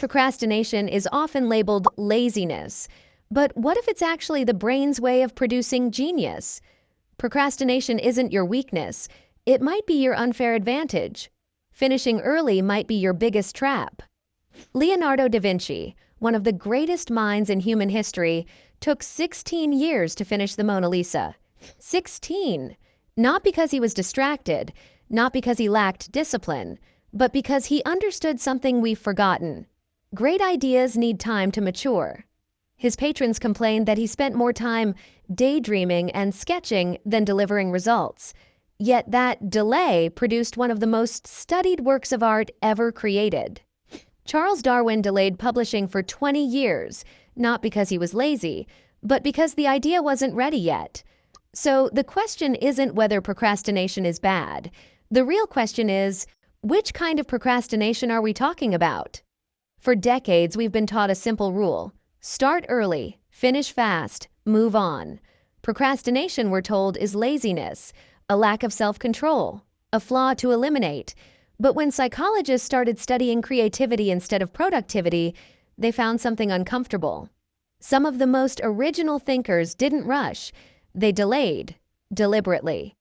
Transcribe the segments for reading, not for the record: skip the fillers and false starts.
Procrastination is often labeled laziness, but what if it's actually the brain's way of producing genius? Procrastination isn't your weakness. It might be your unfair advantage. Finishing early might be your biggest trap. Leonardo da Vinci, one of the greatest minds in human history, took 16 years to finish the Mona Lisa. 16! Not because he was distracted, not because he lacked discipline, but because he understood something we've forgotten. Great ideas need time to mature. His patrons complained that he spent more time daydreaming and sketching than delivering results. Yet that delay produced one of the most studied works of art ever created. Charles Darwin delayed publishing for 20 years, not because he was lazy, but because the idea wasn't ready yet. So the question isn't whether procrastination is bad. The real question is, which kind of procrastination are we talking about? For decades, we've been taught a simple rule: start early, finish fast, move on. Procrastination, we're told, is laziness, a lack of self-control, a flaw to eliminate. But when psychologists started studying creativity instead of productivity, they found something uncomfortable. Some of the most original thinkers didn't rush. They delayed, deliberately.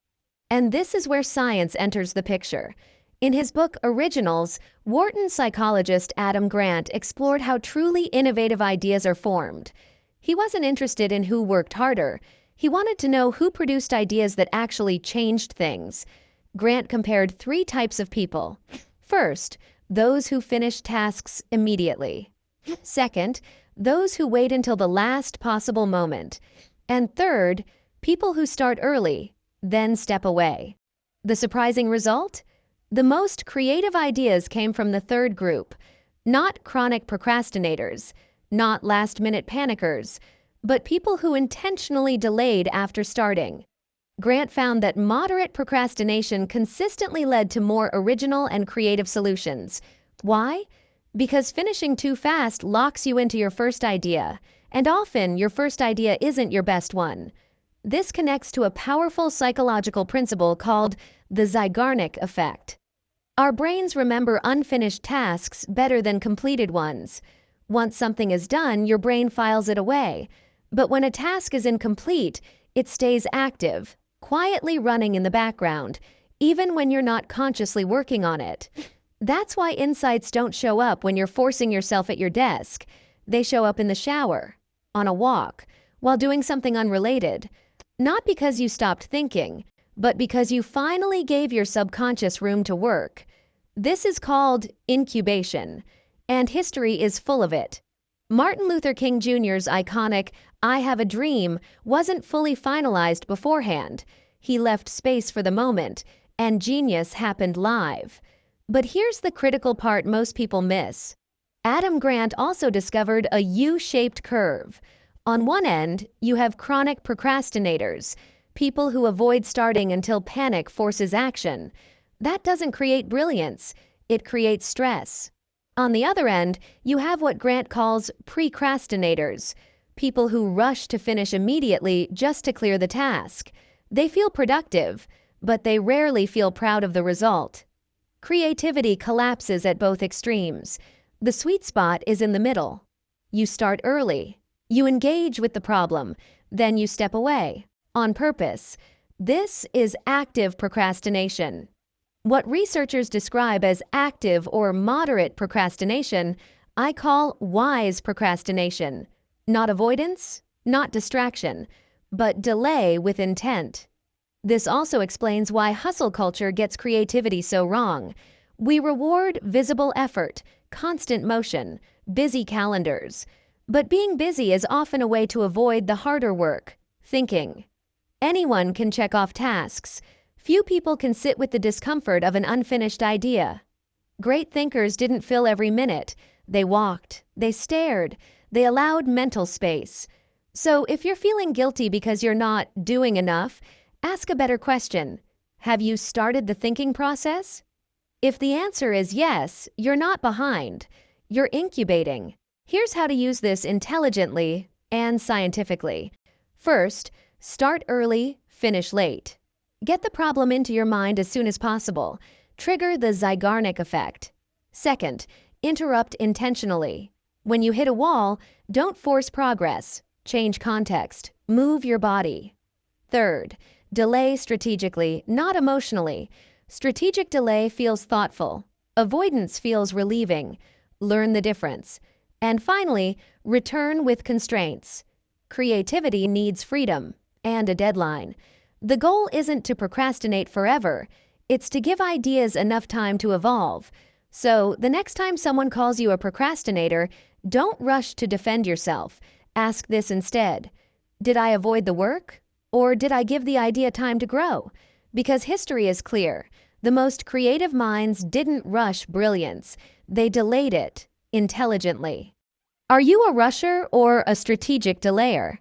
And this is where science enters the picture. In his book Originals, Wharton psychologist Adam Grant explored how truly innovative ideas are formed. He wasn't interested in who worked harder. He wanted to know who produced ideas that actually changed things. Grant compared 3 types of people. First, those who finish tasks immediately. Second, those who wait until the last possible moment. And third, people who start early, then step away. The surprising result? The most creative ideas came from the third group, not chronic procrastinators, not last-minute panickers, but people who intentionally delayed after starting. Grant found that moderate procrastination consistently led to more original and creative solutions. Why? Because finishing too fast locks you into your first idea, and often your first idea isn't your best one. This connects to a powerful psychological principle called the Zeigarnik effect. Our brains remember unfinished tasks better than completed ones. Once something is done, your brain files it away. But when a task is incomplete, it stays active, quietly running in the background, even when you're not consciously working on it. That's why insights don't show up when you're forcing yourself at your desk. They show up in the shower, on a walk, while doing something unrelated. Not because you stopped thinking, but because you finally gave your subconscious room to work. This is called incubation, and history is full of it. Martin Luther King Jr.'s iconic "I Have a Dream" wasn't fully finalized beforehand. He left space for the moment, and genius happened live. But here's the critical part most people miss. Adam Grant also discovered a U-shaped curve. On one end, you have chronic procrastinators, people who avoid starting until panic forces action. That doesn't create brilliance, it creates stress. On the other end, you have what Grant calls precrastinators, people who rush to finish immediately just to clear the task. They feel productive, but they rarely feel proud of the result. Creativity collapses at both extremes. The sweet spot is in the middle. You start early. You engage with the problem, then you step away, on purpose. This is active procrastination. What researchers describe as active or moderate procrastination, I call wise procrastination. Not avoidance, not distraction, but delay with intent. This also explains why hustle culture gets creativity so wrong. We reward visible effort, constant motion, busy calendars. But being busy is often a way to avoid the harder work, thinking. Anyone can check off tasks. Few people can sit with the discomfort of an unfinished idea. Great thinkers didn't fill every minute. They walked, they stared, they allowed mental space. So if you're feeling guilty because you're not doing enough, ask a better question. Have you started the thinking process? If the answer is yes, you're not behind. You're incubating. Here's how to use this intelligently and scientifically. First, start early, finish late. Get the problem into your mind as soon as possible. Trigger the Zeigarnik effect. Second, Interrupt intentionally. When you hit a wall, don't force progress. Change context. Move your body. Third, delay strategically, not emotionally. Strategic delay feels thoughtful. Avoidance feels relieving. Learn the difference. And finally, return with constraints. Creativity needs freedom and a deadline. The goal isn't to procrastinate forever. It's to give ideas enough time to evolve. So, the next time someone calls you a procrastinator, don't rush to defend yourself. Ask this instead: did I avoid the work? Or did I give the idea time to grow? Because history is clear. The most creative minds didn't rush brilliance. They delayed it intelligently. Are you a rusher or a strategic delayer?